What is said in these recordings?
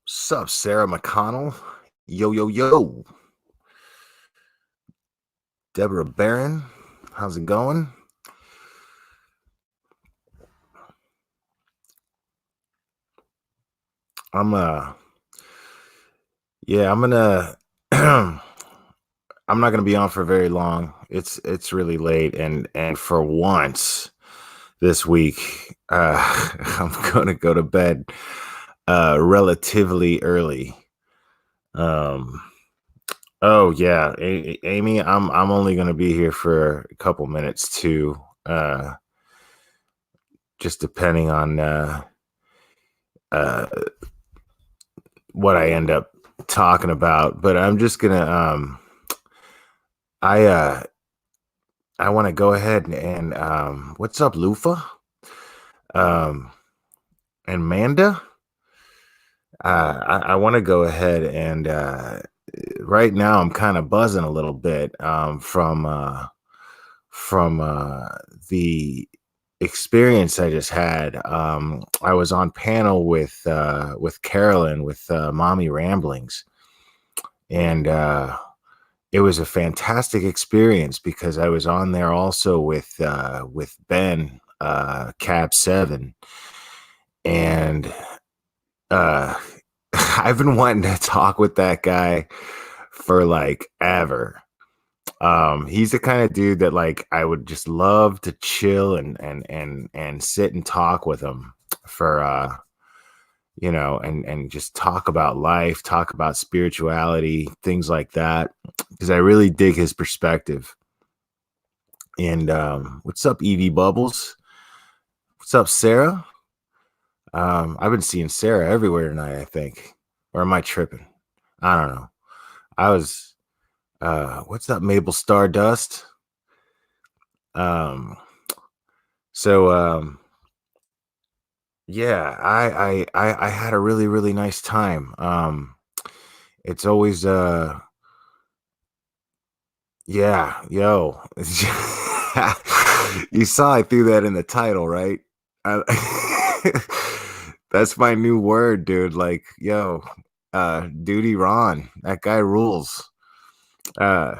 Sup, Sarah McConnell? Yo, yo, yo. Deborah Barron, how's it going? I'm yeah, I'm gonna I'm not gonna be on for very long. It's really late and for once this week, I'm gonna go to bed relatively early. Um oh yeah, Amy, I'm only gonna be here for a couple minutes too. Just depending on uh what I end up talking about, but I'm just gonna I I want to go ahead and what's up, Lufa? Um and Manda? I want to go ahead and right now I'm kind of buzzing a little bit from the experience I just had. I was on panel with Carolyn with Mommy Ramblings, and it was a fantastic experience because I was on there also with Ben Cab 7, and uh I've been wanting to talk with that guy for like ever. He's the kind of dude that like I would just love to chill and sit and talk with him for and just talk about life, talk about spirituality, things like that, because I really dig his perspective. And what's up, Evie Bubbles? What's up, Sarah? I've been seeing Sarah everywhere tonight, I think. Or am I tripping? I don't know. I was what's up, Mabel Stardust? Um so yeah, I had a really, really nice time. It's always yeah, yo. You saw I threw that in the title, right? I, that's my new word, dude. Like, yo, Duty Ron, that guy rules. Uh,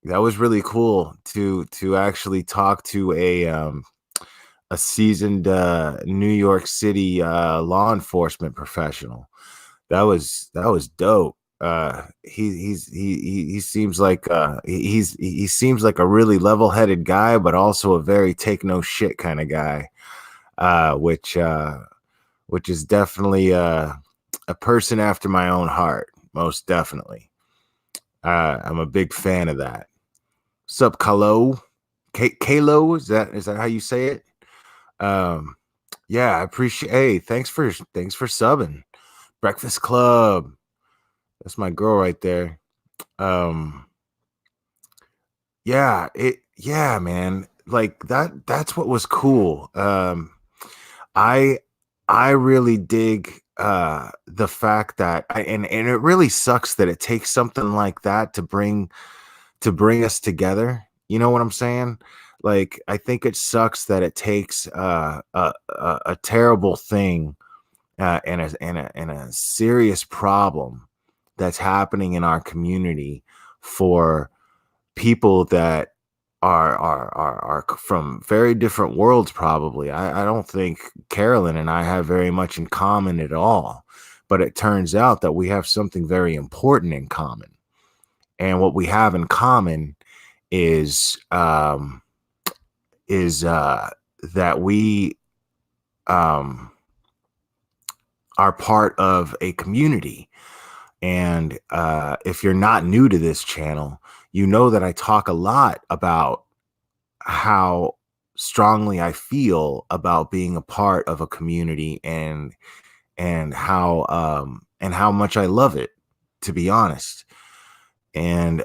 that was really cool to actually talk to a seasoned New York City law enforcement professional. That was dope. He seems like he seems like a really level-headed guy, but also a very take no shit kind of guy, which is definitely a person after my own heart, most definitely. I'm a big fan of that. Sup, Kalo? Kalo, is that how you say it? Um, yeah, I appreciate. Hey, thanks for subbing. Breakfast Club. That's my girl right there. Um, yeah, man. Like that's what was cool. I I really dig the fact that and it really sucks that it takes something like that to bring us together. You know what I'm saying? Like, I think it sucks that it takes a terrible thing and a serious problem that's happening in our community for people that are from very different worlds. Probably, I don't think Carolyn and I have very much in common at all, but it turns out that we have something very important in common, and what we have in common is that we um are part of a community. And if you're not new to this channel, you know that I talk a lot about how strongly I feel about being a part of a community, and how much I love it, to be honest. And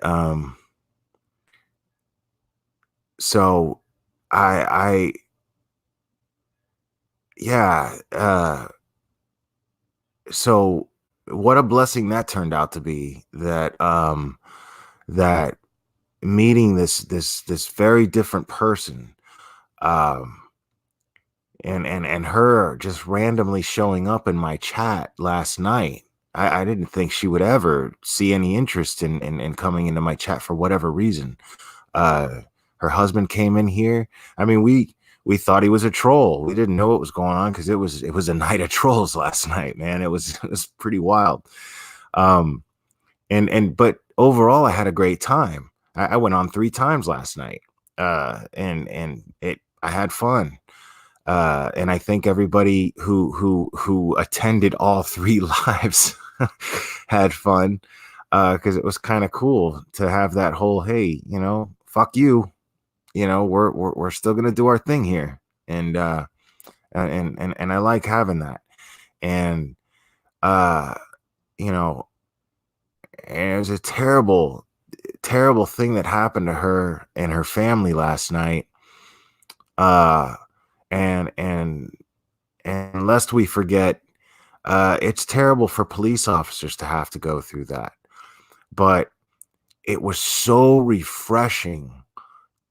so I yeah, so what a blessing that turned out to be, that meeting this very different person, um and her just randomly showing up in my chat last night, I didn't think she would ever see any interest in coming into my chat for whatever reason. Uh, Her husband came in here. I mean, we thought he was a troll. We didn't know what was going on because it was a night of trolls last night, man. It was pretty wild. Um, but overall, I had a great time. I went on 3 times last night, and I had fun. And I think everybody who attended all 3 lives had fun, because it was kind of cool to have that whole, hey, fuck you, we're still gonna do our thing here, and I like having that, and uh, you know, and it was a terrible, terrible thing that happened to her and her family last night, uh, and lest we forget, it's terrible for police officers to have to go through that, but it was so refreshing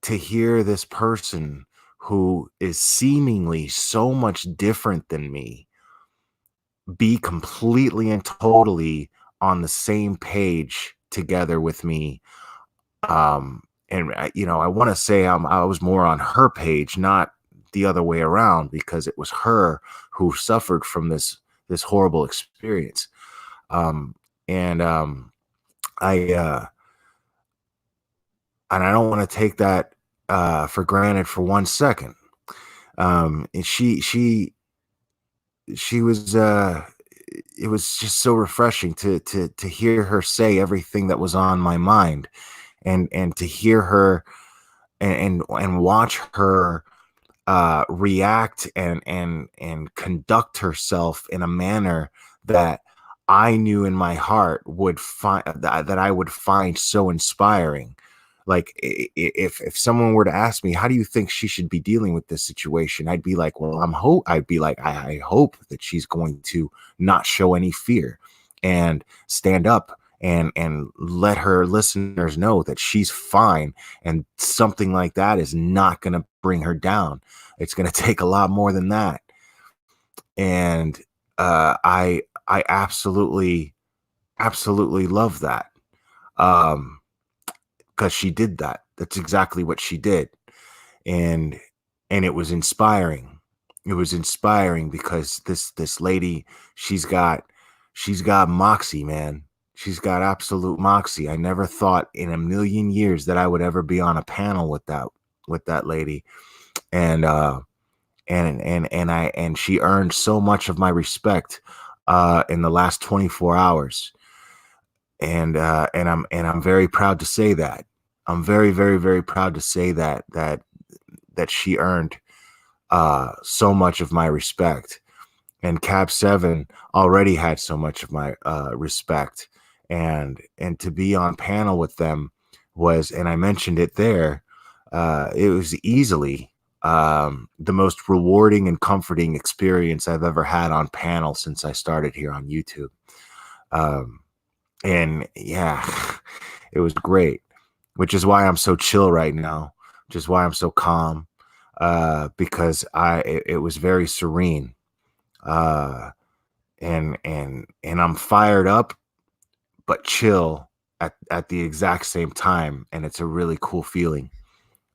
to hear this person who is seemingly so much different than me be completely and totally on the same page together with me. I want to say I was more on her page, not the other way around, because it was her who suffered from this horrible experience. Um, and I and I don't want to take that for granted for 1 second. And she was it was just so refreshing to hear her say everything that was on my mind, and to hear her and watch her react and conduct herself in a manner that I knew in my heart would find that I would find so inspiring. Like, if someone were to ask me, how do you think she should be dealing with this situation? I'd be like, well, I'd be like, I hope that she's going to not show any fear and stand up and let her listeners know that she's fine, and something like that is not going to bring her down. It's going to take a lot more than that. And I absolutely love that. Because she did that. That's exactly what she did. And it was inspiring. It was inspiring because this lady, she's got moxie, man. She's got absolute moxie. I never thought in a million years that I would ever be on a panel with that lady. And and she earned so much of my respect in the last 24 hours. And I'm very proud to say that. I'm very, very, very proud to say that she earned so much of my respect. And Cab 7 already had so much of my respect. And to be on panel with them was, and I mentioned it there, it was easily the most rewarding and comforting experience I've ever had on panel since I started here on YouTube. And yeah, it was great, which is why I'm so chill right now, which is why I'm so calm, because it was very serene, and I'm fired up but chill at the exact same time, and it's a really cool feeling.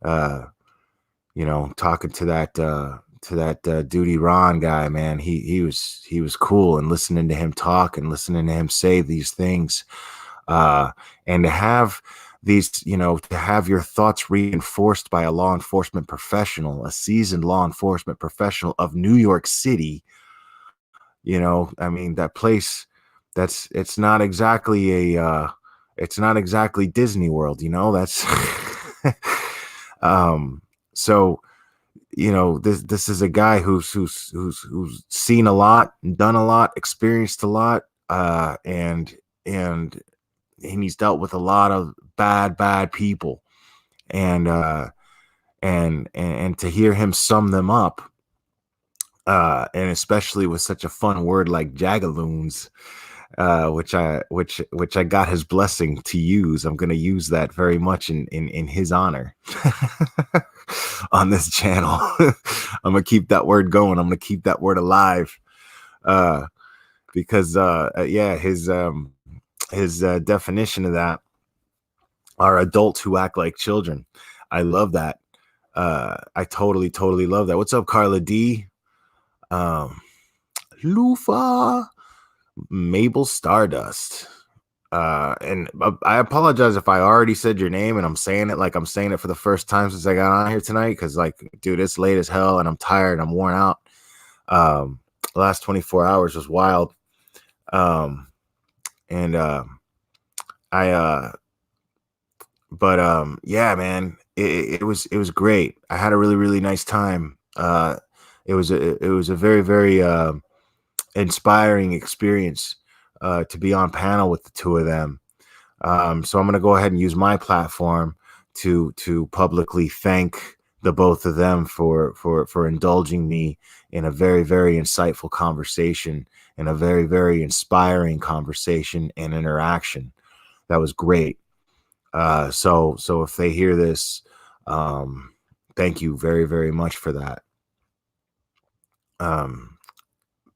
Uh, Talking to that Duty Ron guy, man, he was cool, and listening to him talk and listening to him say these things, and to have to have your thoughts reinforced by a law enforcement professional, a seasoned law enforcement professional of New York City. I mean, that place, it's not exactly it's not exactly Disney World, that's so this is a guy who's seen a lot, done a lot, experienced a lot, and he's dealt with a lot of bad people, and to hear him sum them up, and especially with such a fun word like Jagaloons, which I got his blessing to use. I'm going to use that very much in his honor on this channel. I'm going to keep that word going. I'm going to keep that word alive. because yeah, his definition of that are adults who act like children. I love that. I totally love that. What's up, Carla D? Um, Lufa, Mabel Stardust. And I apologize if I already said your name and I'm saying it like I'm saying it for the first time since I got on here tonight. Cause like, dude, it's late as hell and I'm tired. I'm worn out. The last 24 hours was wild. And I but yeah, man, it was great. I had a really nice time. It was a very inspiring experience to be on panel with the two of them. So I'm going to go ahead and use my platform to publicly thank the both of them for indulging me in a very insightful conversation and a very inspiring conversation and interaction. That was great. So if they hear this, thank you very much for that. Um,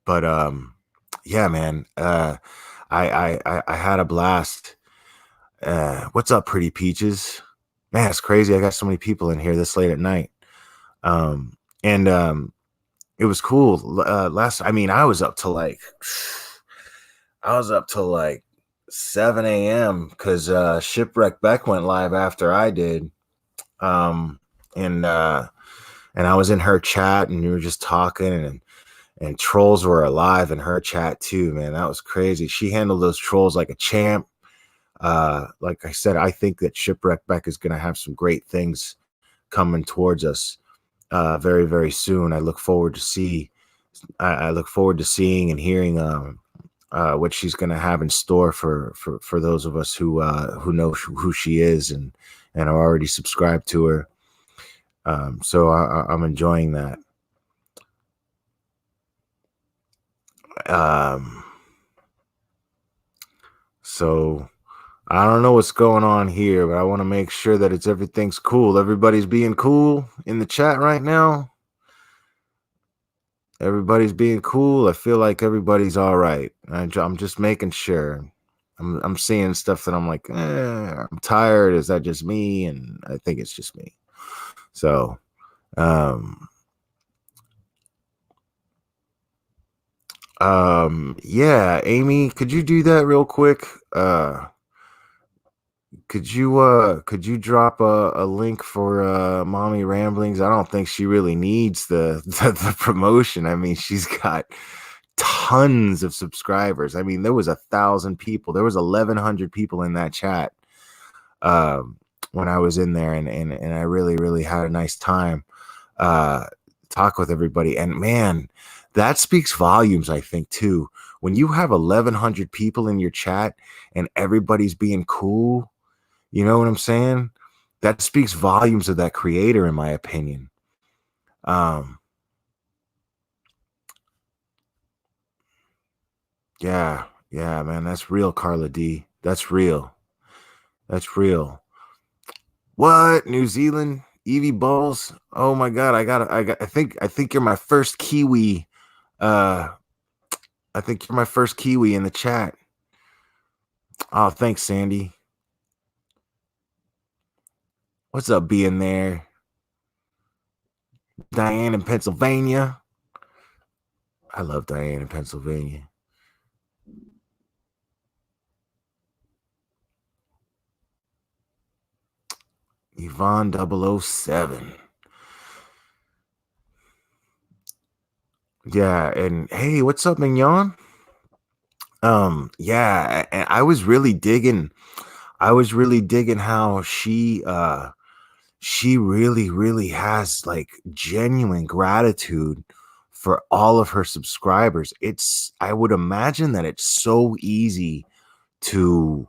but yeah, man, I had a blast. What's up, pretty peaches? Man, it's crazy. I got so many people in here this late at night. And it was cool. I mean, I was up till like 7 a.m. because Shipwreck Beck went live after I did. Um, and I was in her chat and we were just talking and trolls were alive in her chat too, man. That was crazy. She handled those trolls like a champ. Like I said, I think that Shipwreck Beck is going to have some great things coming towards us very soon. I look forward to seeing and hearing what she's going to have in store for those of us who know who she is and are already subscribed to her. So I'm enjoying that. So I don't know what's going on here, but I want to make sure that everything's cool. Everybody's being cool in the chat right now. Everybody's being cool. I feel like everybody's all right. I'm just making sure. I'm seeing stuff that I'm like, I'm tired. Is that just me? And I think it's just me. So, yeah, Amy, could you do that real quick? Could you drop a link for Mommy Ramblings? I don't think she really needs the promotion. I mean, she's got tons of subscribers. I mean, there was 1,000 people. There was 1,100 people in that chat when I was in there, and I really had a nice time talk with everybody. And man, that speaks volumes, I think, too. When you have 1,100 people in your chat and everybody's being cool, you know what I'm saying? That speaks volumes of that creator, in my opinion. Yeah, man, that's real, Carla D. That's real. That's real. What? New Zealand? Evie Bowles? Oh my God, I think you're my first Kiwi. I think you're my first Kiwi in the chat. Oh, thanks, Sandy. What's up, being there? Diane in Pennsylvania. I love Diane in Pennsylvania. Yvonne 007. Yeah, and hey, what's up, Mignon? Yeah, and I was really digging how she really has like genuine gratitude for all of her subscribers. I would imagine that it's so easy to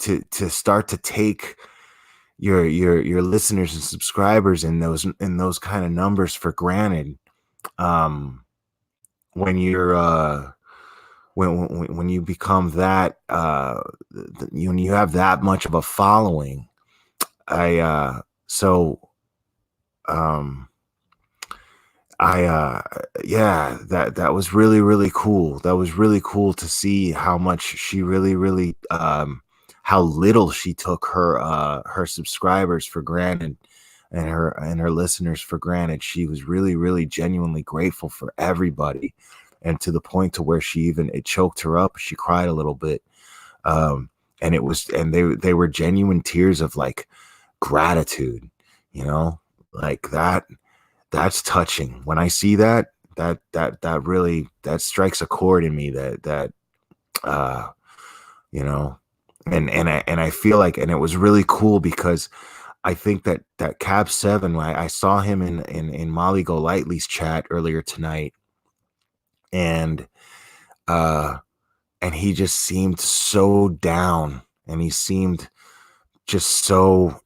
to start to take your listeners and subscribers in those kind of numbers for granted. When you're when you become that when you have that much of a following, I so I yeah, that was really, really cool. That was really cool to see how much she really, really how little she took her subscribers for granted and her listeners for granted. She was really, really genuinely grateful for everybody. And to the point to where she even it choked her up. She cried a little bit. Um and it was and they were genuine tears of like gratitude, you know, like that's touching. When I see that, that really that strikes a chord in me that uh you know, and I feel like and it was really cool because I think that Cab Seven, I saw him in Molly Golightly's chat earlier tonight, and uh and he just seemed so down, and he seemed just so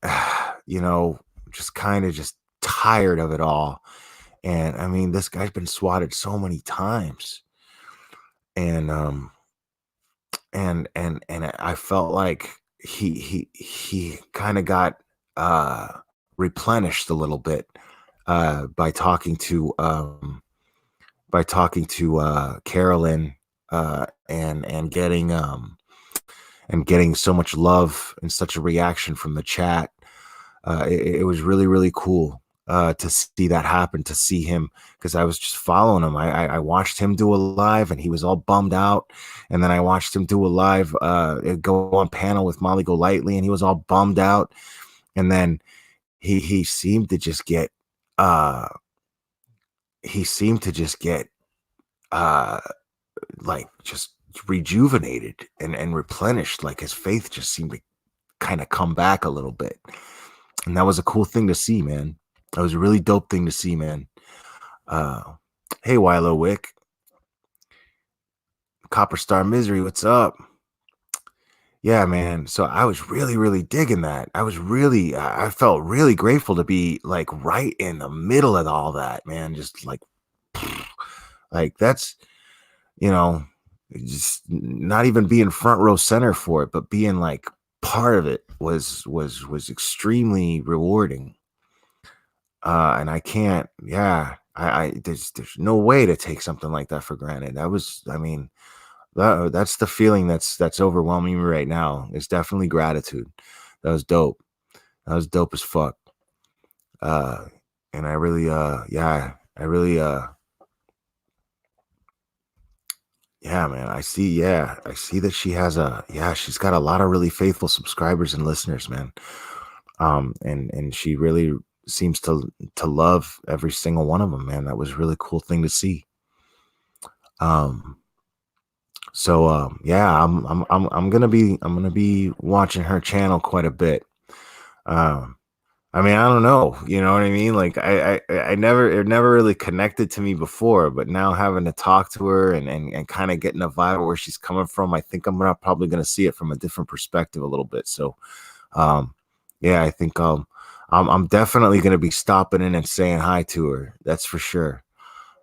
you know, just kind of just tired of it all. And I mean, this guy's been swatted so many times. And and I felt like he kind of got uh replenished a little bit by talking to Carolyn and getting so much love and such a reaction from the chat. It was really, really cool to see that happen, to see him, because I was just following him. I watched him do a live and he was all bummed out. And then I watched him do a live, go on panel with Molly Golightly, and he was all bummed out. And then he seemed to just get, uh, he seemed to just get, uh, like just rejuvenated and replenished. Like his faith just seemed to kind of come back a little bit. And that was a cool thing to see, man. That was a really dope thing to see, man. Uh, hey, Wilo Wick, Copper Star Misery, what's up? Yeah, man. So I was really, really digging that. I felt really grateful to be like right in the middle of all that, man. Just like that's, you know, just not even being front row center for it, but being like part of it was extremely rewarding. And I can't, yeah, there's no way to take something like that for granted. I mean, that's the feeling that's overwhelming me right now. It's definitely gratitude. That was dope. That was dope as fuck. Uh, and I really, yeah, I really, yeah, man, I see that she's got a lot of really faithful subscribers and listeners, man. And she really seems to love every single one of them, man. That was a really cool thing to see. Um, yeah, I'm gonna be watching her channel quite a bit. Um, I mean, I don't know, you know what I mean? Like I never it never really connected to me before, but now having to talk to her and kind of getting a vibe where she's coming from, I think probably gonna see it from a different perspective a little bit. So um yeah, I think I'm definitely gonna be stopping in and saying hi to her. That's for sure.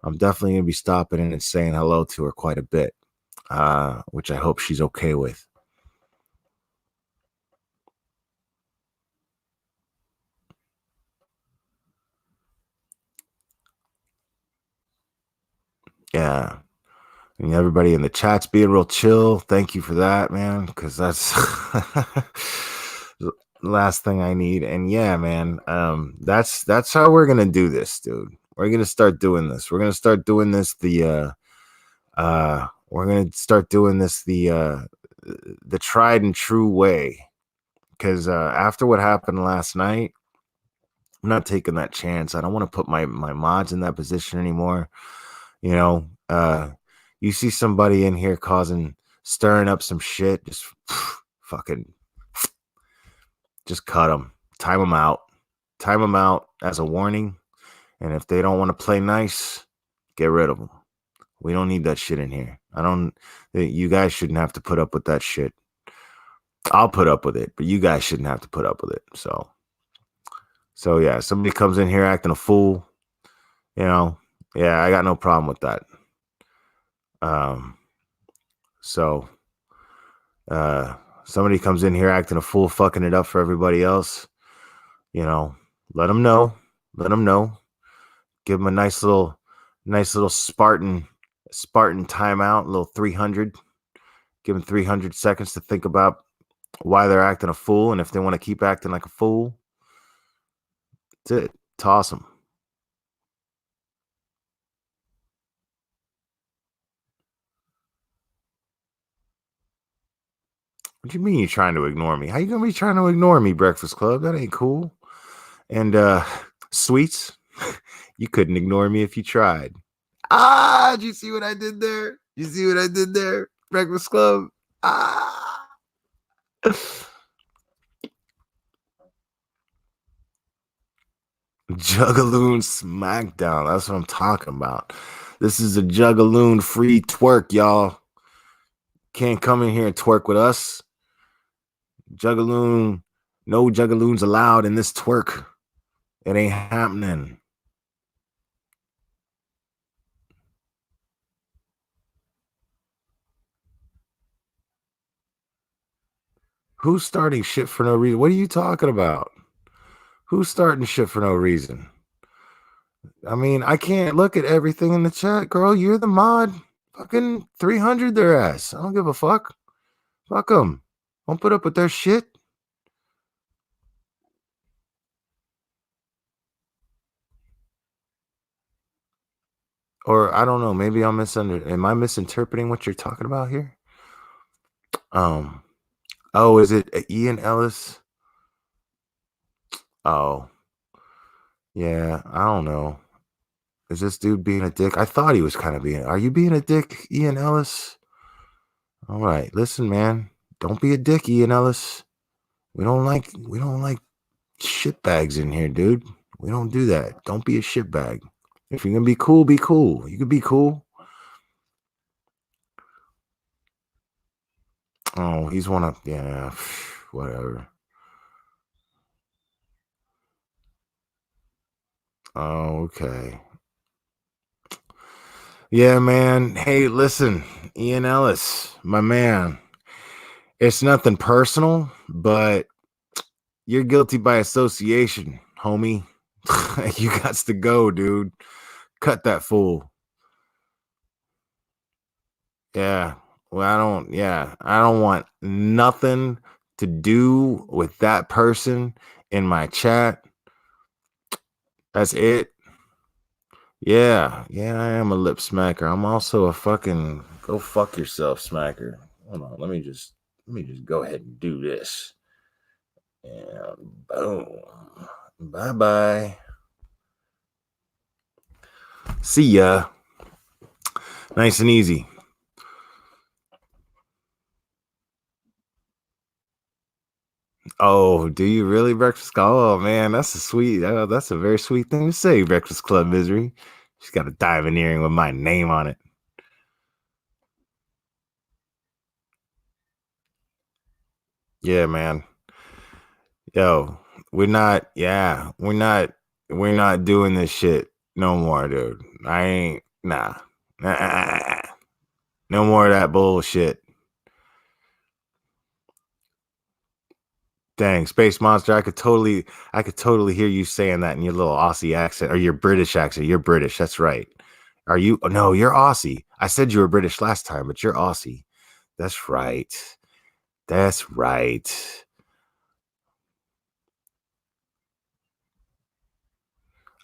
I'm definitely gonna be stopping in and saying hello to her quite a bit, which I hope she's okay with. Yeah. And everybody in the chat's being real chill. Thank you for that, man, because that's the last thing I need. And yeah, man, that's how we're gonna do this, dude. We're gonna start doing this. We're gonna start doing this we're gonna start doing this the tried and true way. Because after what happened last night, I'm not taking that chance. I don't want to put my mods in that position anymore. You know, you see somebody in here stirring up some shit, just fucking, just cut them, time them out as a warning. And if they don't want to play nice, get rid of them. We don't need that shit in here. You guys shouldn't have to put up with that shit. I'll put up with it, but you guys shouldn't have to put up with it. So yeah, somebody comes in here acting a fool, you know, yeah, I got no problem with that. Um, so somebody comes in here acting a fool, fucking it up for everybody else, you know, let them know, give them a nice little Nice little Spartan timeout, a little 300. Give them 300 seconds to think about why they're acting a fool, and if they want to keep acting like a fool, that's it. Toss them. What do you mean you're trying to ignore me? How you gonna be trying to ignore me, Breakfast Club? That ain't cool. And sweets, you couldn't ignore me if you tried. Ah, did you see what I did there? You see what I did there, Breakfast Club? Ah. Jugaloon Smackdown. That's what I'm talking about. This is a Jugaloon free twerk, y'all. Can't come in here and twerk with us. Jugaloon, no Jugaloons allowed in this twerk. It ain't happening. Who's starting shit for no reason? What are you talking about? Who's starting shit for no reason? I mean, I can't look at everything in the chat, girl. You're the mod. Fucking 300 their ass. I don't give a fuck. Fuck them. Don't put up with their shit. Or I don't know. Maybe I'm Am I misinterpreting what you're talking about here? Um. Oh, is it Ian Ellis? Oh, yeah. I don't know. Is this dude being a dick? I thought he was kind of being. Are you being a dick, Ian Ellis? All right. Listen, man. Don't be a dick, Ian Ellis. We don't like shit bags in here, dude. We don't do that. Don't be a shit bag. If you're gonna be cool, be cool. You can be cool. Oh, he's one of yeah, whatever. Oh, okay. Yeah, man. Hey, listen, Ian Ellis, my man. It's nothing personal, but you're guilty by association, homie. You got to go, dude. Cut that fool. Yeah. Well, I don't want nothing to do with that person in my chat. That's it. Yeah. Yeah, I am a lip smacker. I'm also a fucking go fuck yourself smacker. Hold on. Let me just go ahead and do this. And boom. Bye-bye. See ya. Nice and easy. Oh, do you really, Breakfast Club? Oh man, that's a very sweet thing to say, Breakfast Club Misery. She's got a diamond earring with my name on it. Yeah, man. Yo, we're not doing this shit no more, dude. I ain't nah. No more of that bullshit. Dang, Space Monster, I could totally hear you saying that in your little Aussie accent or your British accent. You're British, that's right. Are you? Oh, no, you're Aussie. I said you were British last time, but you're Aussie. That's right. That's right.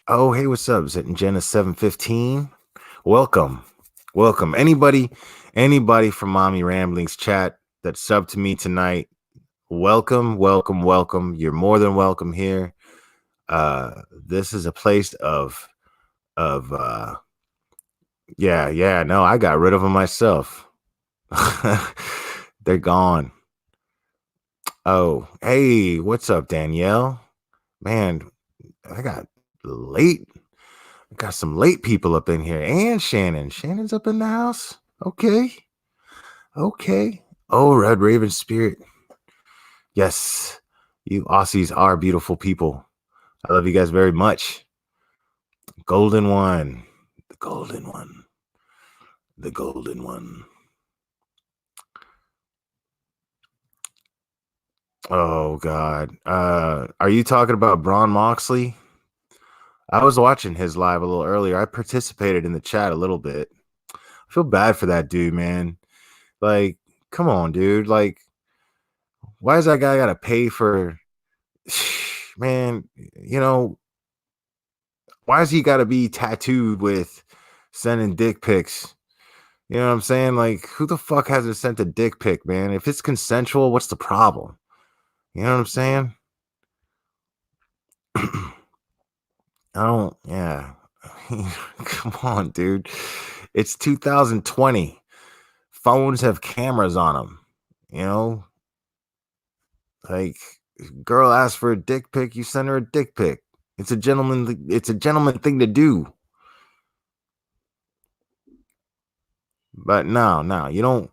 Oh, hey, what's up? Is it Jenna 715? Welcome. Welcome. Anybody from Mommy Ramblings chat that subbed to me tonight, welcome, welcome, welcome. You're more than welcome here. This is a place of yeah, no, I got rid of them myself. They're gone. Oh, hey, what's up, Danielle? Man, I got late. I got some late people up in here. And Shannon. Shannon's up in the house. Okay. Okay. Oh, Red Raven Spirit. Yes. You Aussies are beautiful people. I love you guys very much. Golden one. The golden one. The golden one. Oh God. Are you talking about Braun Moxley? I was watching his live a little earlier. I participated in the chat a little bit. I feel bad for that dude, man. Like, come on, dude. Like, why is that guy got to pay for, man, you know, why has he got to be tattooed with sending dick pics? You know what I'm saying? Like, who the fuck hasn't sent a dick pic, man? If it's consensual, what's the problem? You know what I'm saying? I don't, yeah. Come on, dude. It's 2020. Phones have cameras on them. You know, like, girl asks for a dick pic, you send her a dick pic. It's a gentleman thing to do. But no, you don't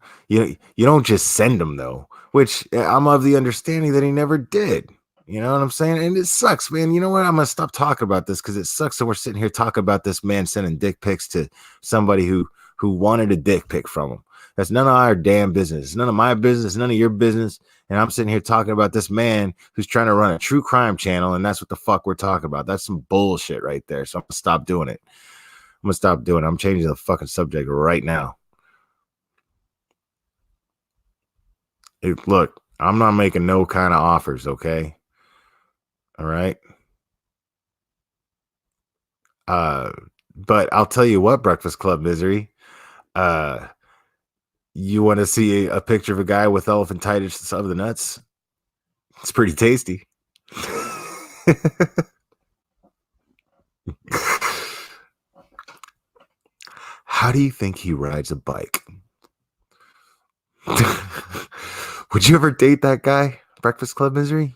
just send them though. Which I'm of the understanding that he never did. You know what I'm saying? And it sucks, man. You know what? I'm gonna stop talking about this because it sucks that we're sitting here talking about this man sending dick pics to somebody who wanted a dick pic from him. That's none of our damn business. It's none of my business, none of your business. And I'm sitting here talking about this man who's trying to run a true crime channel, and that's what the fuck we're talking about. That's some bullshit right there. So I'm gonna stop doing it. I'm gonna stop doing it. I'm changing the fucking subject right now. Look, I'm not making no kind of offers, okay? All right. Uh, but I'll tell you what, Breakfast Club Misery. Uh, you want to see a picture of a guy with elephantitis of the nuts? It's pretty tasty. How do you think he rides a bike? Would you ever date that guy, Breakfast Club Misery?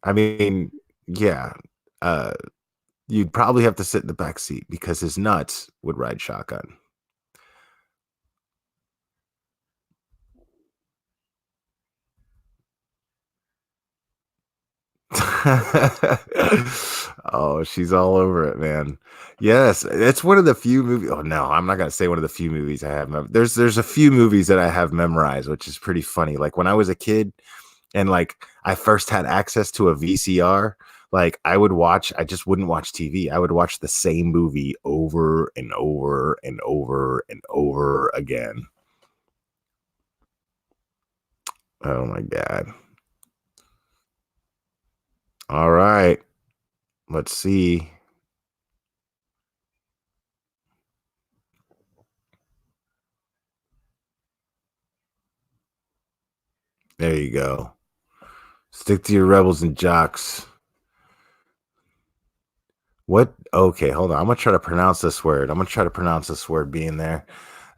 I mean, yeah. Uh, you'd probably have to sit in the back seat because his nuts would ride shotgun. Oh, she's all over it, man. Yes, it's one of the few movies. Oh no, I'm not gonna say one of the few movies I have. There's a few movies that I have memorized, which is pretty funny. Like when I was a kid, and like I first had access to a VCR. Like I would watch. I just wouldn't watch TV. I would watch the same movie over and over and over and over again. Oh my god. All right. Let's see. There you go. Stick to your rebels and jocks. What? Okay, hold on. I'm gonna try to pronounce this word. I'm gonna try to pronounce this word being there.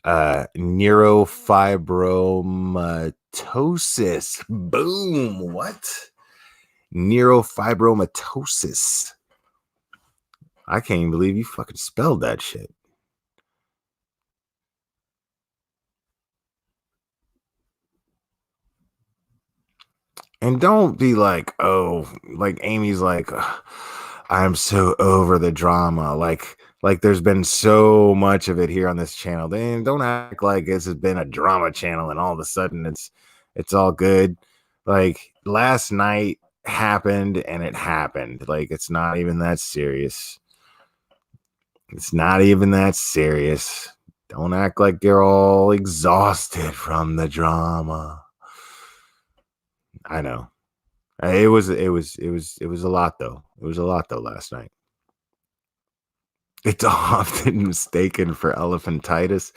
Neurofibromatosis. Boom. What? Neurofibromatosis. I can't even believe you fucking spelled that shit. And don't be like, oh, like Amy's like, I'm so over the drama. Like there's been so much of it here on this channel. Then don't act like this has been a drama channel and all of a sudden it's all good. Like last night happened and it happened. Like it's not even that serious. It's not even that serious. Don't act like you're all exhausted from the drama. I know. It was a lot though. It was a lot though last night. It's often mistaken for elephantitis.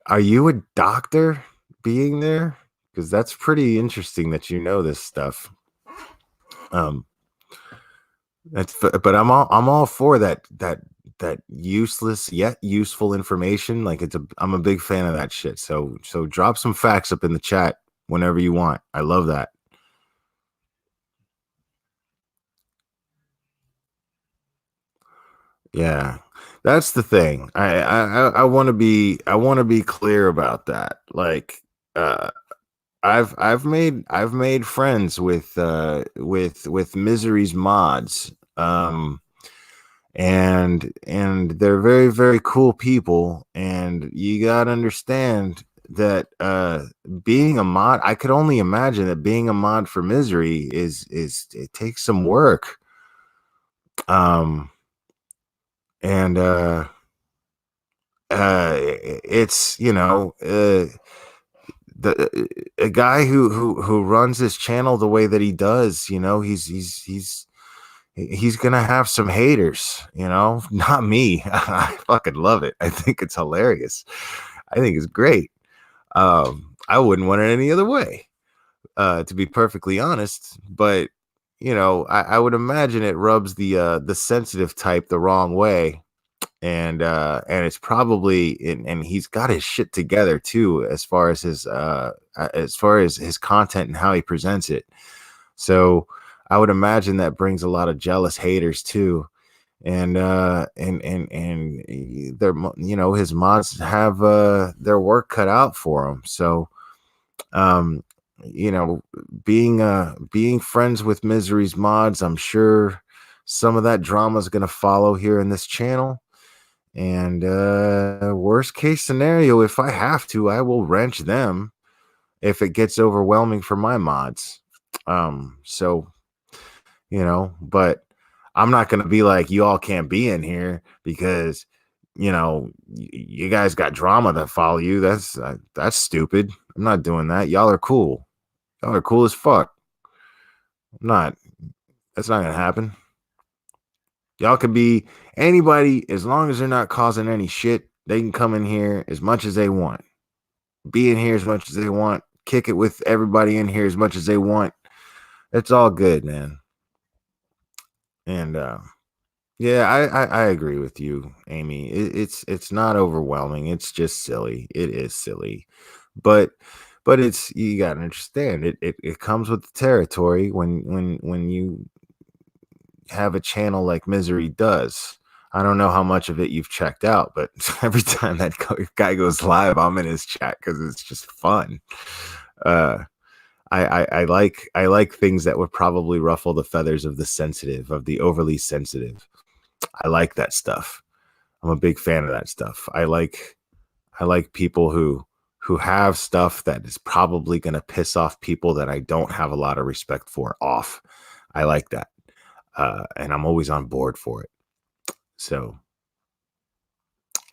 Are you a doctor being there? Because that's pretty interesting that you know this stuff. Um, but I'm all for that useless yet useful information. Like I'm a big fan of that shit. So drop some facts up in the chat whenever you want. I love that. Yeah, that's the thing. I want to be clear about that. Like, I've made friends with Misery's mods, and they're very very cool people. And you gotta understand, that being a mod, I could only imagine that being a mod for Misery is it takes some work. And it's, the a guy who runs his channel the way that he does, he's gonna have some haters, not me. I fucking love it. I think it's hilarious. I think it's great. I wouldn't want it any other way, to be perfectly honest. But I would imagine it rubs the sensitive type the wrong way, and it's probably, and he's got his shit together too, as far as his content and how he presents it. So I would imagine that brings a lot of jealous haters too. And their, his mods have their work cut out for them. So um you know being friends with Misery's mods, I'm sure some of that drama is going to follow here in this channel. And worst case scenario, if I have to, I will wrench them if it gets overwhelming for my mods. So but I'm not going to be like, you all can't be in here because you guys got drama that follow you. That's stupid. I'm not doing that. Y'all are cool. Y'all are cool as fuck. I'm not. That's not gonna happen. Y'all could be anybody as long as they're not causing any shit. They can come in here as much as they want, be in here as much as they want, kick it with everybody in here as much as they want. It's all good, man. And yeah, I agree with you, Amy. It's not overwhelming. It's just silly. It is silly, but it's, you gotta understand it comes with the territory when you have a channel like Misery does. I don't know how much of it you've checked out, but every time that guy goes live, I'm in his chat because it's just fun. I like things that would probably ruffle the feathers of the sensitive, of the overly sensitive. I like that stuff. I'm a big fan of that stuff. I like people who have stuff that is probably going to piss off people that I don't have a lot of respect for off. I like that. And I'm always on board for it. So,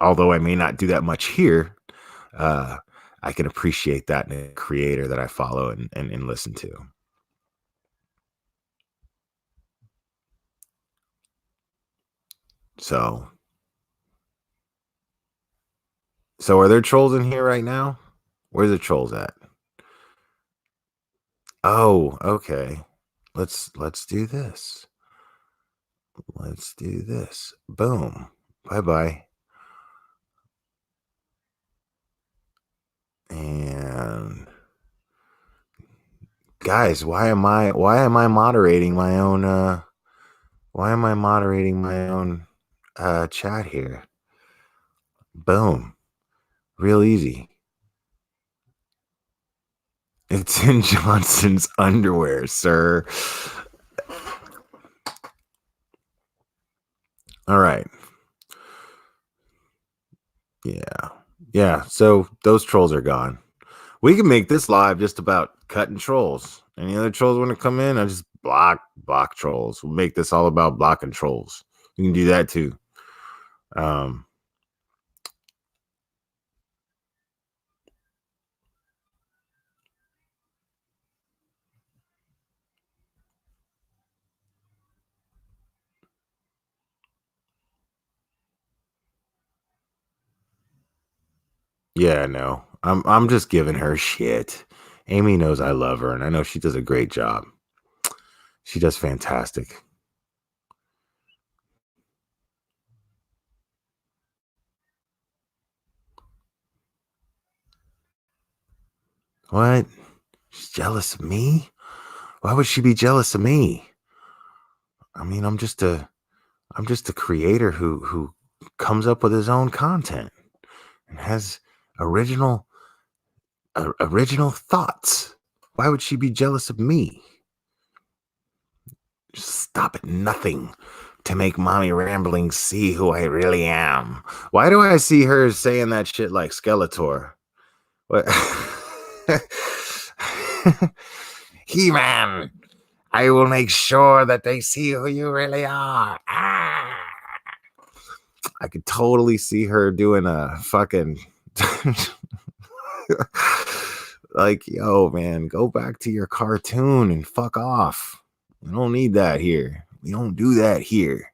although I may not do that much here, I can appreciate that in a creator that I follow and listen to. So are there trolls in here right now? Where's the trolls at? Oh, okay. Let's do this. Let's do this. Boom. Bye-bye. And guys, why am I moderating my own chat here? Boom. Real easy. It's in Johnson's underwear, sir. All right. Yeah. So those trolls are gone. We can make this live just about cutting trolls. Any other trolls want to come in? I just block trolls. We'll make this all about blocking trolls. You can do that too. Yeah, no. I'm just giving her shit. Amy knows I love her, and I know she does a great job. She does fantastic. What? She's jealous of me? Why would she be jealous of me? I mean, I'm just a creator who comes up with his own content and has original thoughts. Why would she be jealous of me? Just stop at nothing to make mommy ramblings see who I really am. Why do I see her saying that shit like Skeletor? What? He-Man, I will make sure that they see who you really are. Ah! I could totally see her doing a fucking like, yo, man, go back to your cartoon and fuck off. We don't need that here. We don't do that here.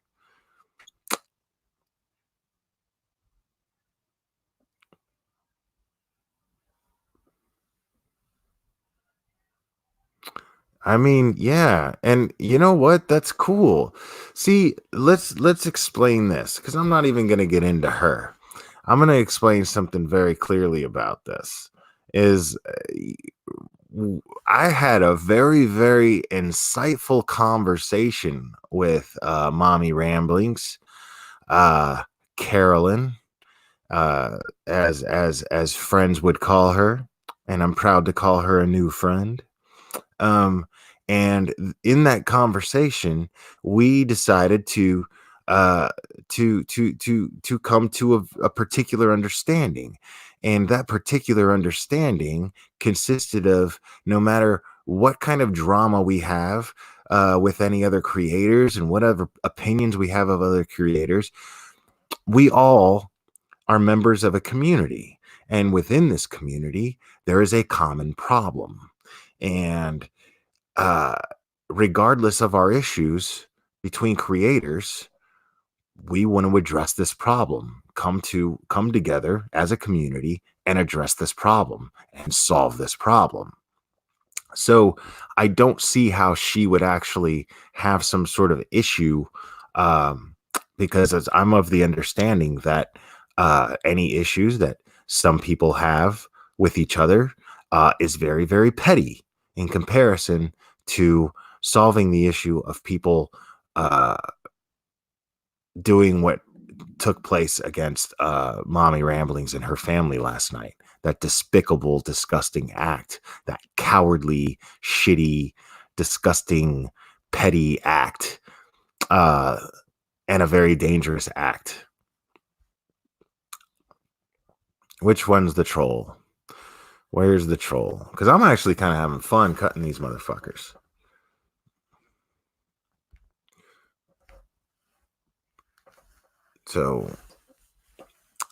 I mean, yeah, and you know what? That's cool. See, let's explain this because I'm not even going to get into her. I'm going to explain something very clearly about this. Is I had a very insightful conversation with Mommy Ramblings, uh, Carolyn, uh, as friends would call her, and I'm proud to call her a new friend. Um, and in that conversation, we decided uh, to come to a particular understanding, and that particular understanding consisted of no matter what kind of drama we have with any other creators and whatever opinions we have of other creators, we all are members of a community, and within this community, there is a common problem, and uh, regardless of our issues between creators, we want to address this problem, come together as a community and address this problem and solve this problem. So I don't see how she would actually have some sort of issue, um, because I'm of the understanding that any issues that some people have with each other is very petty in comparison to solving the issue of people uh, doing what took place against Mommy Ramblings and her family last night. That despicable, disgusting act, that cowardly, shitty, disgusting, petty act, uh, and a very dangerous act. Which one's the troll? Where's the troll? Because I'm actually kind of having fun cutting these motherfuckers. So,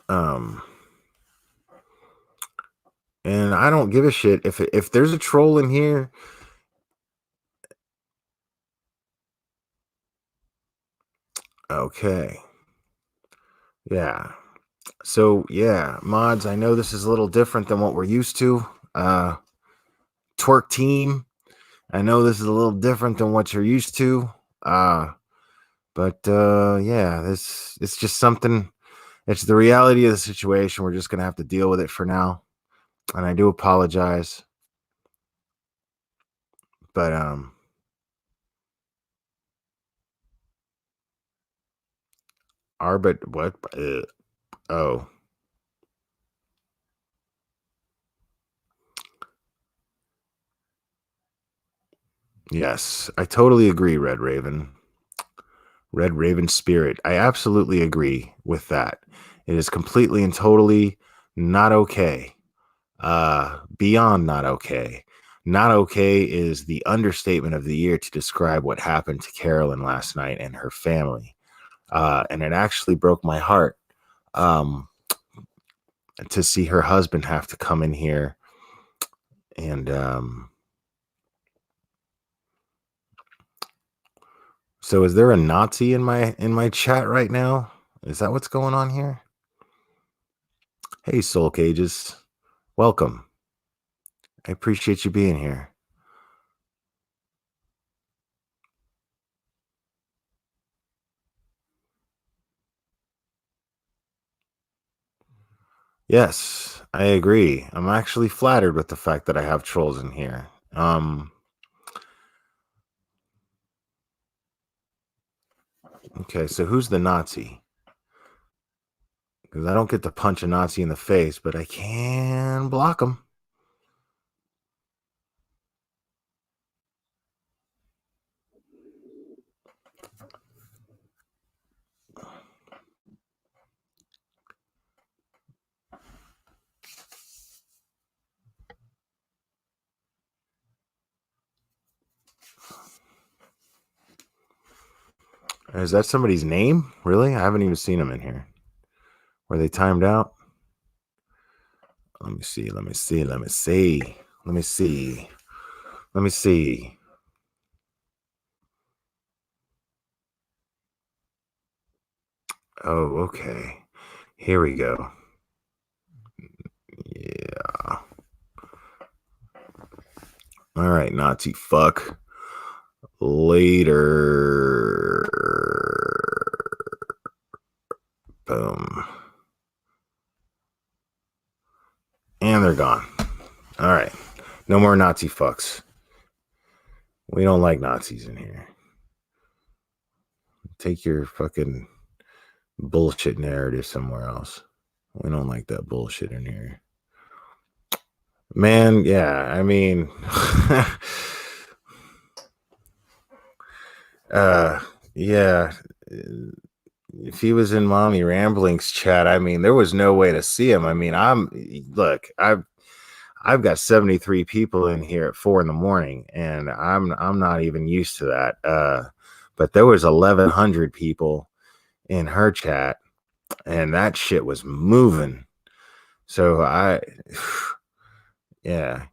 um, and I don't give a shit if there's a troll in here. Okay. Yeah. So yeah, mods, I know this is a little different than what we're used to. Twerk team, I know this is a little different than what you're used to. But yeah, this it's just something. It's the reality of the situation. We're just gonna have to deal with it for now. And I do apologize. But Arbit what? Oh, yes, I totally agree, Red Raven. Red Raven Spirit. I absolutely agree with that. It is completely and totally not okay. Beyond not okay. Not okay is the understatement of the year to describe what happened to Carolyn last night and her family. And it actually broke my heart um, to see her husband have to come in here and so is there a Nazi in my chat right now? Is that what's going on here? Hey, Soul Cages, welcome. I appreciate you being here. Yes, I agree. I'm actually flattered with the fact that I have trolls in here. Okay, so who's the Nazi? Because I don't get to punch a Nazi in the face, but I can block him. Is that somebody's name? Really? I haven't even seen them in here. Were they timed out? Let me see. Let me see. Let me see. Let me see. Let me see. Oh, okay. Here we go. Yeah. All right, Nazi fuck. Later. Boom. And they're gone. All right. No more Nazi fucks. We don't like Nazis in here. Take your fucking bullshit narrative somewhere else. We don't like that bullshit in here. Man, yeah, I mean, yeah. If he was in Mommy Rambling's chat, I mean, there was no way to see him. I mean, I've got 73 people in here at 4 a.m, and I'm not even used to that. But there was 1,100 people in her chat, and that shit was moving. So yeah.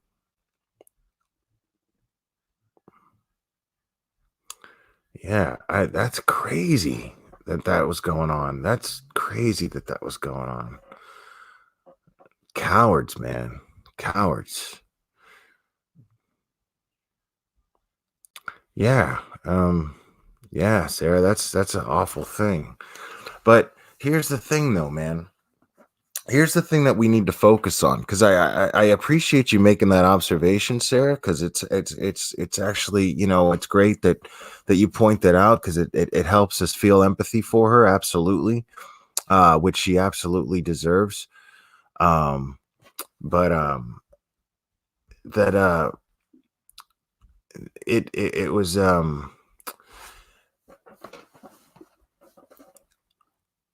Yeah, that's crazy that was going on. That's crazy that was going on. Cowards, man. Cowards. Yeah. Yeah, Sarah, that's an awful thing. But here's the thing though, man. Here's the thing that we need to focus on, because I appreciate you making that observation, Sarah, because it's actually, it's great that you point that out, because it helps us feel empathy for her, absolutely, which she absolutely deserves. But that it was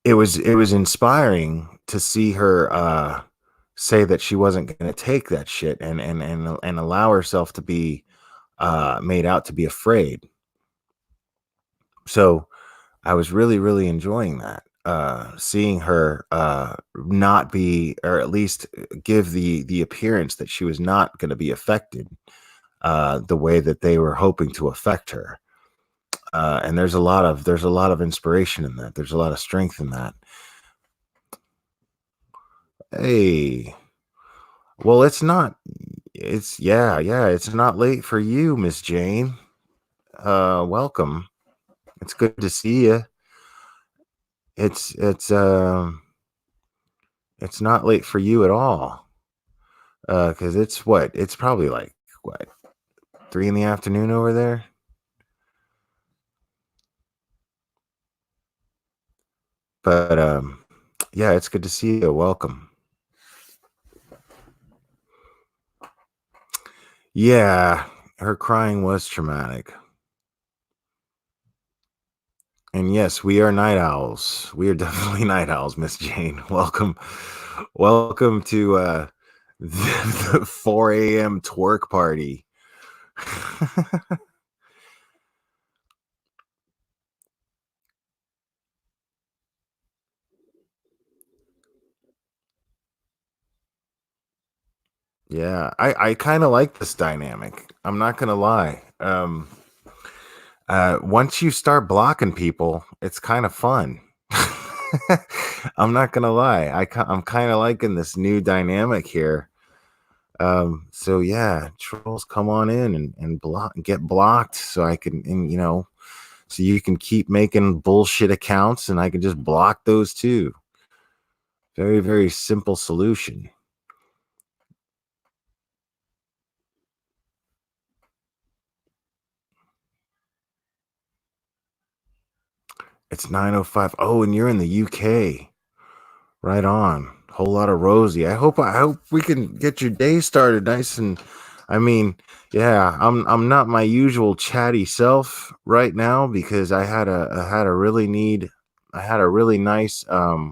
it was inspiring to see her say that she wasn't going to take that shit and allow herself to be made out to be afraid. So I was really, really enjoying that. Seeing her not be, or at least give the appearance that she was not going to be affected the way that they were hoping to affect her. And there's a lot of inspiration in that. There's a lot of strength in that. Hey, well, it's not. It's yeah. It's not late for you, Miss Jane. Welcome. It's good to see you. It's not late for you at all. Because it's probably like what 3 in the afternoon over there. But yeah, it's good to see you. Welcome. Yeah, her crying was traumatic. And yes, we are night owls. We are definitely night owls, Miss Jane. Welcome. Welcome to the 4 a.m. twerk party. Yeah, I kind of like this dynamic. I'm not gonna lie. Once you start blocking people, it's kind of fun. I'm not gonna lie. I'm kind of liking this new dynamic here. So yeah, trolls, come on in and get blocked, so I can, and so you can keep making bullshit accounts, and I can just block those too. Very, very simple solution. It's 9:05. Oh, and you're in the UK. Right on. Whole lot of rosy. I hope we can get your day started nice. And I mean, yeah, I'm not my usual chatty self right now, because I had a really nice uh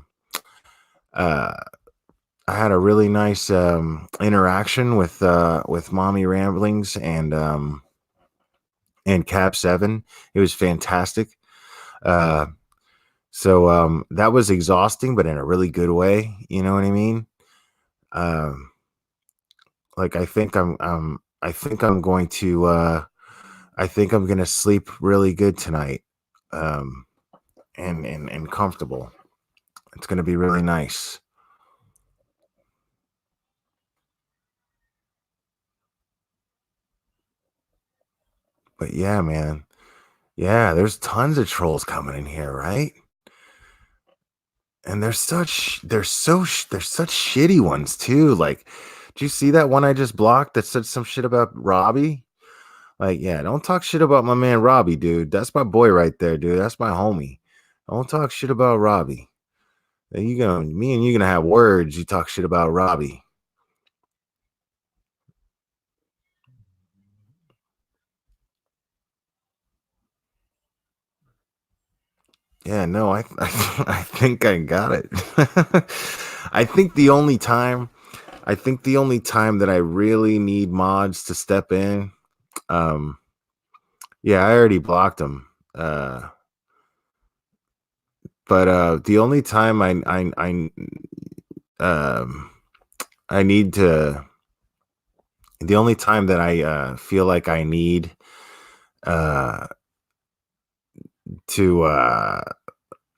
I had a really nice interaction with Mommy Ramblings and Cap 7. It was fantastic. Uh, so that was exhausting, but in a really good way. You know what I mean? Um, like I think I'm going to I think I'm gonna sleep really good tonight. Um, and comfortable. It's gonna be really nice. But yeah, man. Yeah, there's tons of trolls coming in here, right? And they're such shitty ones too. Like, do you see that one I just blocked that said some shit about Robbie? Like, yeah, don't talk shit about my man Robbie, dude. That's my boy right there, dude. That's my homie. Don't talk shit about Robbie. Then you gonna me and you gonna have words. You talk shit about Robbie. Yeah, no, I think I got it. I think the only time I think the only time that I really need mods to step in, um, yeah, I already blocked them. But the only time um I need to the only time that I feel like I need uh to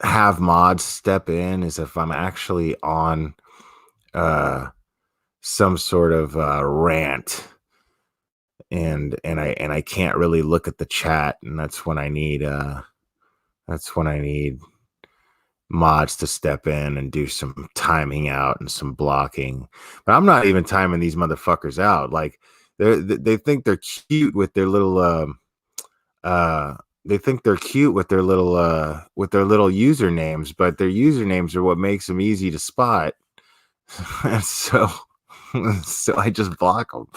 have mods step in is if I'm actually on uh some sort of rant and I can't really look at the chat, and that's when I need mods to step in and do some timing out and some blocking. But I'm not even timing these motherfuckers out. Like they think they're cute with their little uh they think they're cute with their little usernames, but their usernames are what makes them easy to spot. And so I just block them.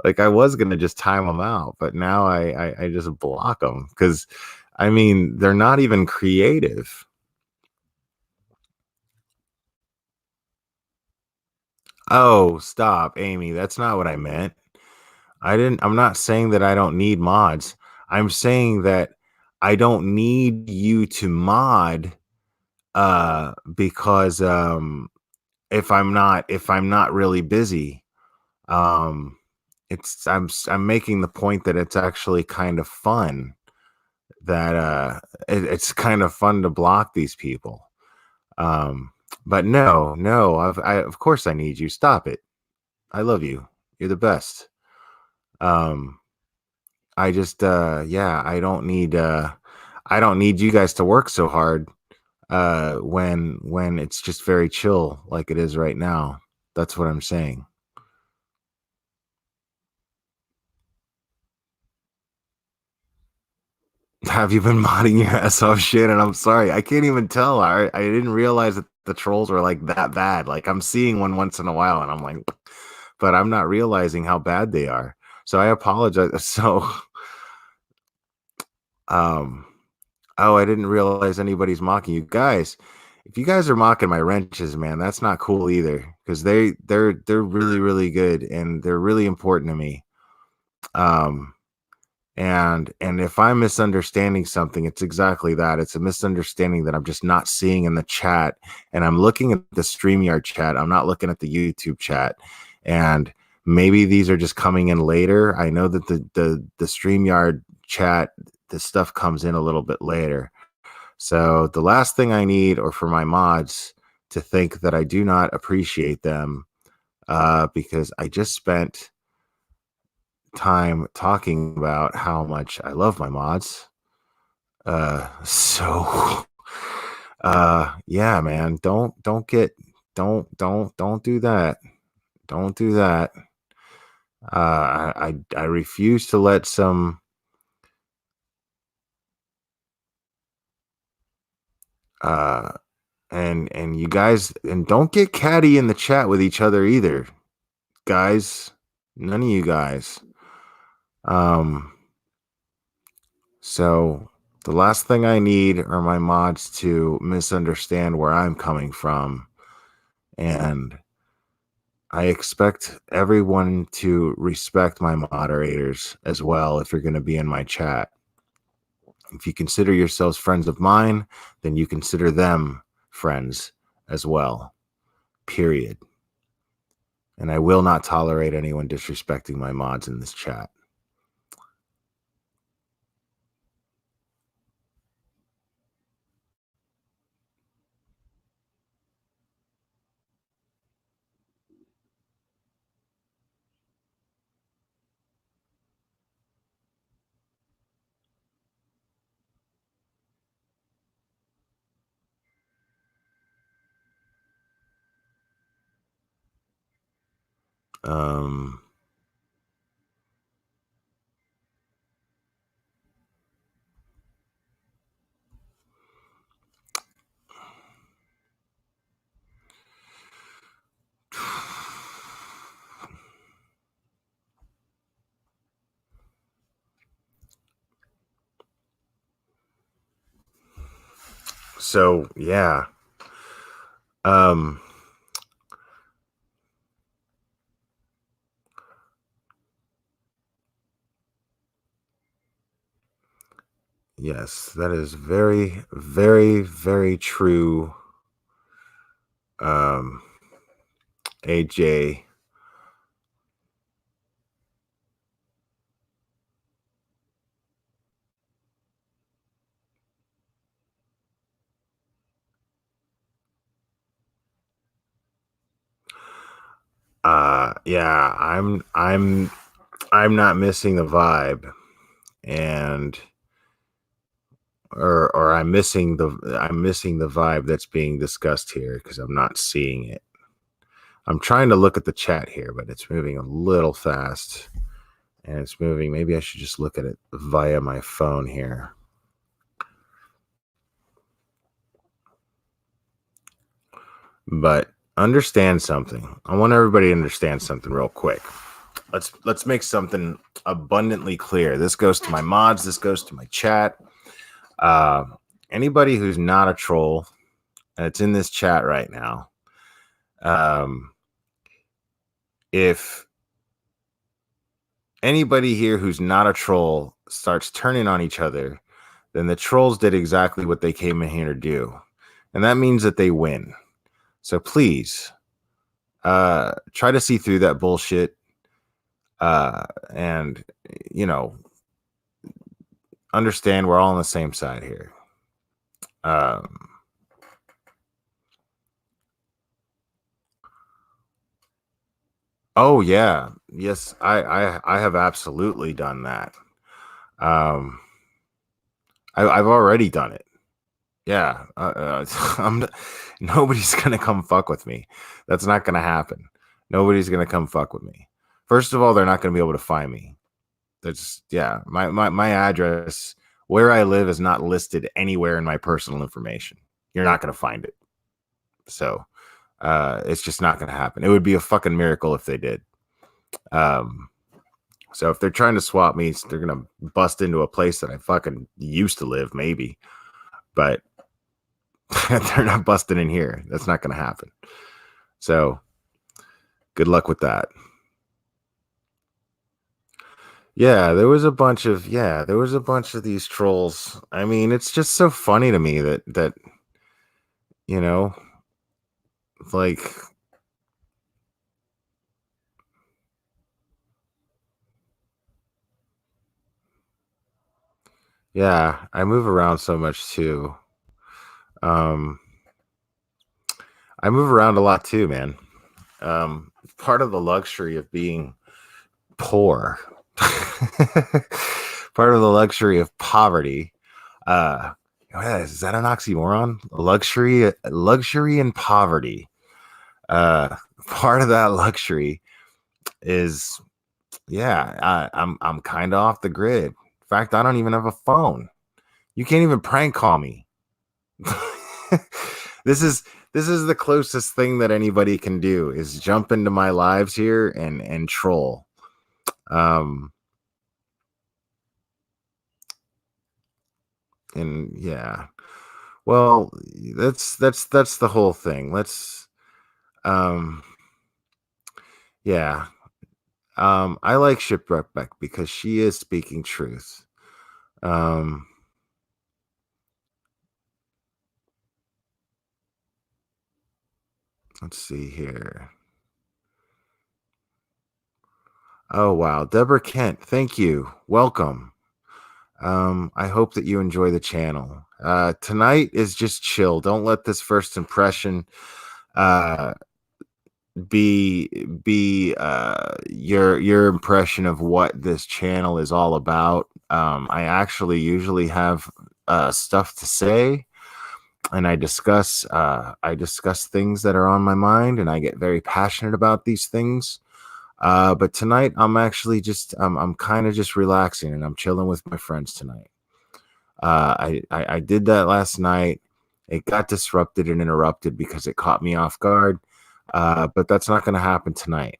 Like I was gonna just time them out, but now I just block them because I mean they're not even creative. Oh, stop, Amy. That's not what I meant. I'm not saying that I don't need mods. I'm saying that I don't need you to mod because if I'm not really busy. Um I'm making the point that it's actually kind of fun that it's kind of fun to block these people. Um but no, of course I need you. Stop it. I love you. You're the best. Um, I just yeah, I don't need you guys to work so hard when it's just very chill like it is right now. That's what I'm saying. Have you been modding your ass off shit? And I'm sorry, I can't even tell. I didn't realize that the trolls were like that bad. Like I'm seeing one once in a while and I'm like, but I'm not realizing how bad they are. So I apologize. So um oh, I didn't realize anybody's mocking you guys. If you guys are mocking my wrenches, man, that's not cool either because they're really really good and they're really important to me. Um, and if I'm misunderstanding something, it's exactly that. It's a misunderstanding that I'm just not seeing in the chat, and I'm looking at the StreamYard chat. I'm not looking at the YouTube chat, and maybe these are just coming in later. I know that the StreamYard chat, the stuff comes in a little bit later. So the last thing I need are for my mods to think that I do not appreciate them because I just spent time talking about how much I love my mods. So yeah, man, don't do that. Don't do that. I refuse to let some uh and you guys and don't get catty in the chat with each other either, guys. None of you guys. Um, so the last thing I need are my mods to misunderstand where I'm coming from. And I expect everyone to respect my moderators as well if you're going to be in my chat. If you consider yourselves friends of mine, then you consider them friends as well. Period. And I will not tolerate anyone disrespecting my mods in this chat. Um, so yeah. Um, yes, that is very, very, very true. AJ. Yeah, I'm not missing the vibe, and or I'm missing the vibe that's being discussed here because I'm not seeing it. I'm trying to look at the chat here, but it's moving a little fast, and it's moving. Maybe I should just look at it via my phone here. But understand something. I want everybody to understand something real quick. Let's make something abundantly clear. This goes to my mods. This goes to my chat. Anybody who's not a troll, and it's in this chat right now. If anybody here who's not a troll starts turning on each other, then the trolls did exactly what they came in here to do, and that means that they win. So please, try to see through that bullshit, and understand we're all on the same side here. Oh yeah, yes, I have absolutely done that. I've already done it. Yeah, nobody's gonna come fuck with me. That's not gonna happen. Nobody's gonna come fuck with me. First of all, they're not gonna be able to find me. That's my address where I live is not listed anywhere in my personal information. You're not gonna find it. So it's just not gonna happen. It would be a fucking miracle if they did. So if they're trying to swap me, they're gonna bust into a place that I fucking used to live, maybe. But they're not busting in here. That's not gonna happen. So good luck with that. Yeah, there was a bunch of these trolls. I mean, it's just so funny to me that you know, like yeah, I move around so much too. I move around a lot too, man. Part of the luxury of being poor, part of the luxury of poverty. Is that an oxymoron? Luxury and poverty. Part of that luxury is, I'm kind of off the grid. In fact, I don't even have a phone. You can't even prank call me. This is the closest thing that anybody can do is jump into my lives here and troll. And yeah, well, that's the whole thing. Let's yeah. I like Shipwreck because she is speaking truth. Let's see here. Oh wow, Deborah Kent, thank you. Welcome. I hope that you enjoy the channel. Tonight is just chill. Don't let this first impression uh be your impression of what this channel is all about. I actually usually have stuff to say, and I discuss things that are on my mind, and I get very passionate about these things. But tonight I'm actually just I'm kind of just relaxing, and I'm chilling with my friends tonight. I did that last night. It got disrupted and interrupted because it caught me off guard. But that's not going to happen tonight.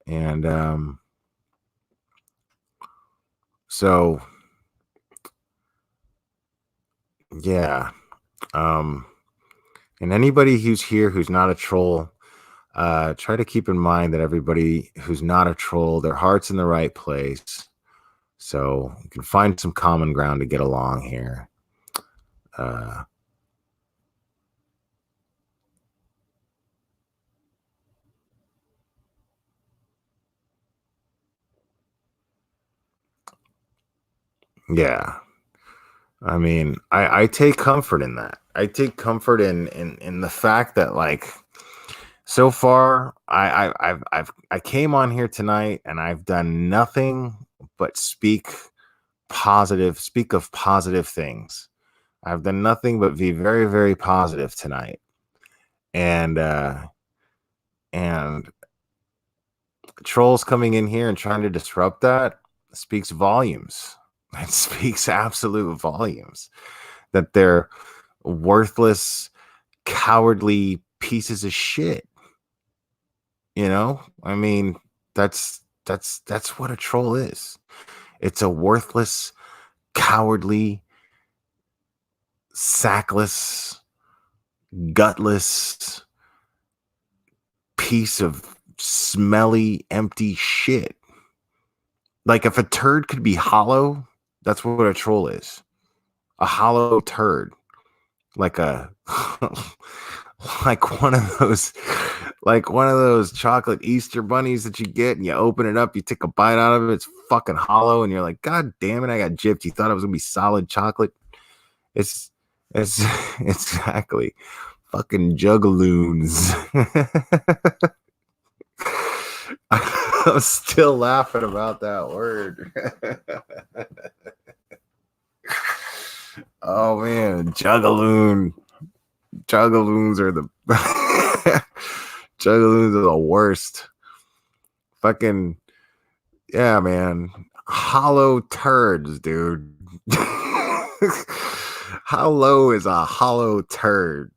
And so, yeah. Um, and anybody who's here who's not a troll, try to keep in mind that everybody who's not a troll, their heart's in the right place. So you can find some common ground to get along here. Uh, yeah. I mean, I take comfort in that. I take comfort in the fact that, like, so far I came on here tonight and I've done nothing but speak of positive things. I've done nothing but be very, very positive tonight. And trolls coming in here and trying to disrupt that speaks volumes. It speaks absolute volumes that they're worthless, cowardly pieces of shit. I mean, that's what a troll is. It's a worthless, cowardly, sackless, gutless piece of smelly, empty shit. Like, if a turd could be hollow, that's what a troll is. A hollow turd. Like a like one of those chocolate Easter bunnies that you get, and you open it up, you take a bite out of it, it's fucking hollow, and you're like, God damn it, I got gypped. You thought it was gonna be solid chocolate. It's exactly fucking Jagaloons. I'm still laughing about that word. Oh man, Jugaloon. Jugaloons are the Jugaloons are the worst. Fucking yeah, man. Hollow turds, dude. How low is a hollow turd?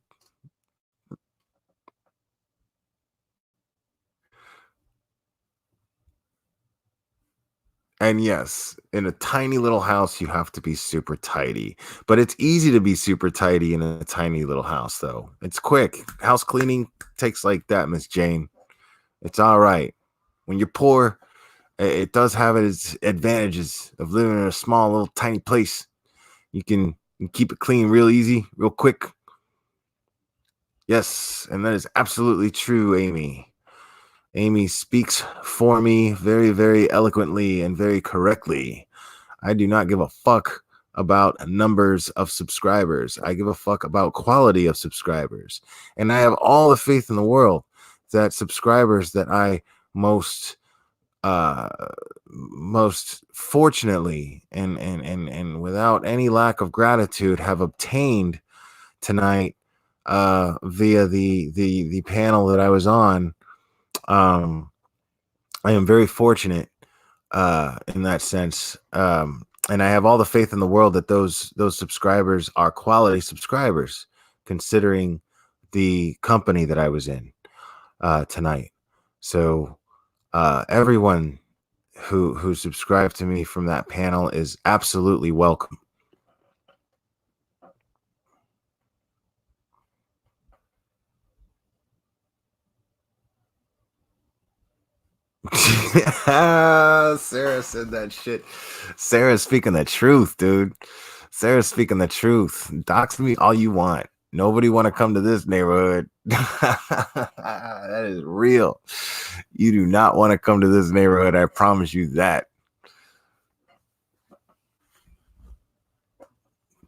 And yes, in a tiny little house, you have to be super tidy. But it's easy to be super tidy in a tiny little house, though. It's quick. House cleaning takes like that, Miss Jane. It's all right. When you're poor, it does have its advantages of living in a small, little, tiny place. You can keep it clean real easy, real quick. Yes, and that is absolutely true, Amy. Amy speaks for me very, very eloquently and very correctly. I do not give a fuck about numbers of subscribers. I give a fuck about quality of subscribers. And I have all the faith in the world that subscribers that I most fortunately and without any lack of gratitude have obtained tonight via the panel that I was on. I am very fortunate in that sense. And I have all the faith in the world that those subscribers are quality subscribers, considering the company that I was in tonight. So everyone who subscribed to me from that panel is absolutely welcome. Sarah said that shit. Sarah's speaking the truth, dude. Sarah's speaking the truth. Dox me all you want. Nobody want to come to this neighborhood. That is real. You do not want to come to this neighborhood. I promise you that.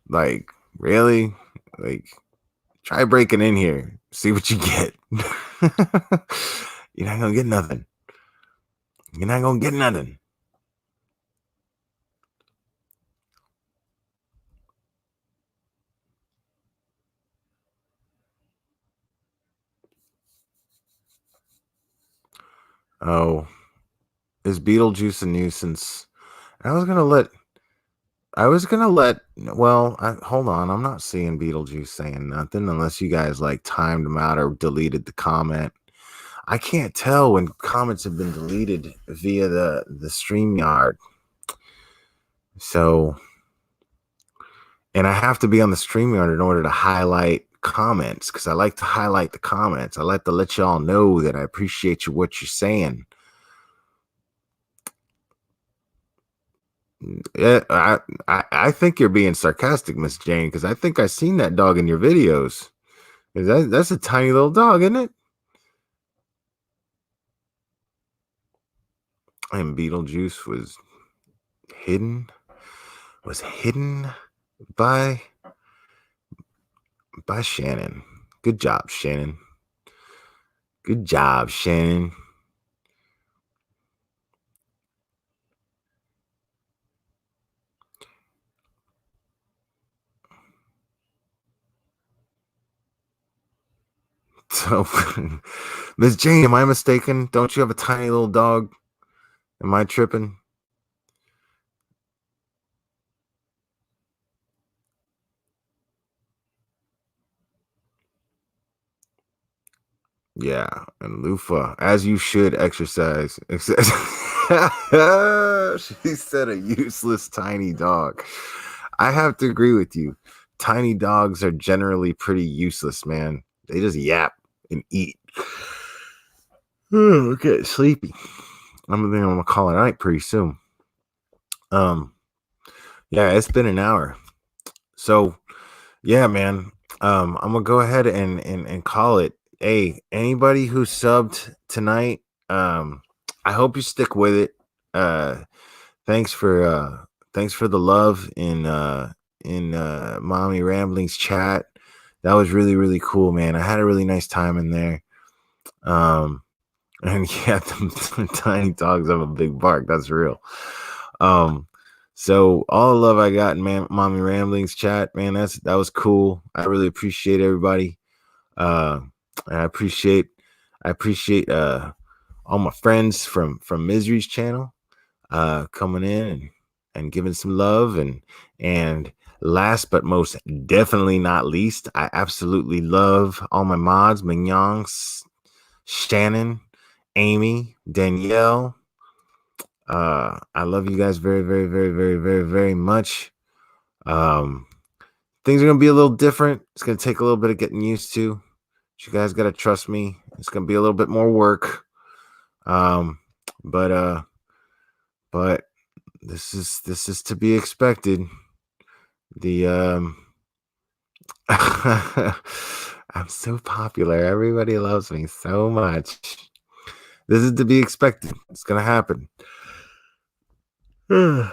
Like, really? Like, try breaking in here. See what you get. You're not going to get nothing. You're not going to get nothing. Oh, is Beetlejuice a nuisance? I was gonna let. Well, hold on. I'm not seeing Beetlejuice saying nothing unless you guys like timed them out or deleted the comment. I can't tell when comments have been deleted via the StreamYard. So, and I have to be on the StreamYard in order to highlight comments because I like to highlight the comments. I like to let y'all know that I appreciate what you're saying. Yeah, I think you're being sarcastic, Miss Jane, because I think I seen that dog in your videos. That's a tiny little dog, isn't it? And Beetlejuice was hidden by Shannon. Good job, Shannon. Good job, Shannon. So, Miss Jane, am I mistaken? Don't you have a tiny little dog? Am I tripping? Yeah, and loofah, as you should exercise. She said a useless tiny dog. I have to agree with you. Tiny dogs are generally pretty useless, man. They just yap and eat. Okay, sleepy. I'm gonna call it night pretty soon. Yeah, it's been an hour. So yeah, man. I'm gonna go ahead and call it. Hey, anybody who subbed tonight, I hope you stick with it. Uh, thanks for the love in Mommy Ramblings chat. That was really really cool, man. I had a really nice time in there. And yeah, the tiny dogs have a big bark. That's real. Um, so all the love I got in Mommy Ramblings chat, man, that was cool. I really appreciate everybody. Uh, I appreciate all my friends from Misery's channel coming in and giving some love and last but most definitely not least, I absolutely love all my mods, Mignons, Shannon, Amy, Danielle. I love you guys very, very, very, very, very, very much. Things are gonna be a little different. It's gonna take a little bit of getting used to. But you guys gotta trust me. It's gonna be a little bit more work. Um, but this is to be expected. The I'm so popular. Everybody loves me so much. This is to be expected. It's gonna happen. The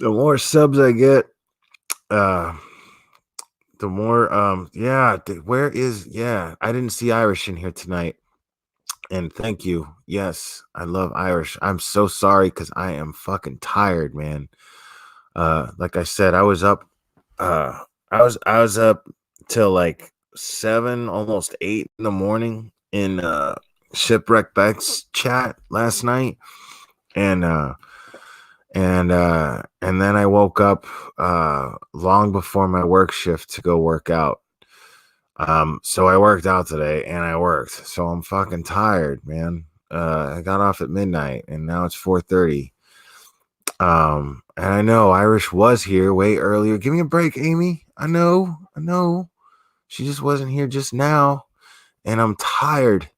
more subs I get, the more I didn't see Irish in here tonight. And thank you. Yes, I love Irish. I'm so sorry because I am fucking tired, man. Like I said, I was up I was up till like 7, almost 8 in the morning in Shipwreck Beck's chat last night. And then I woke up long before my work shift to go work out. So I worked out today and I worked. So I'm fucking tired, man. I got off at midnight and now it's 4:30. And I know Irish was here way earlier. Give me a break, Amy. I know. She just wasn't here just now. And I'm tired.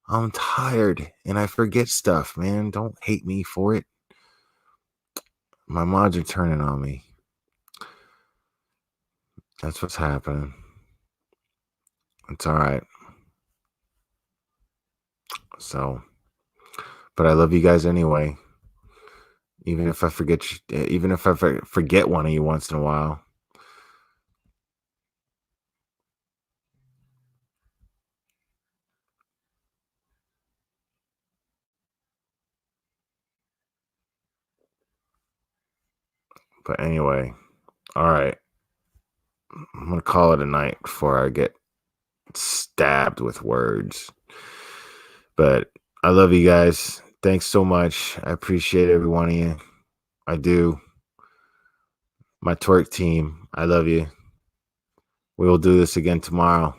And I forget stuff, man. Don't hate me for it. My mods are turning on me. That's what's happening. It's all right. So, but I love you guys anyway. Even if I forget, even if I forget one of you once in a while. But anyway, all right. I'm gonna call it a night before I get stabbed with words. But I love you guys. Thanks so much. I appreciate every one of you. I do. My twerk team, I love you. We will do this again tomorrow.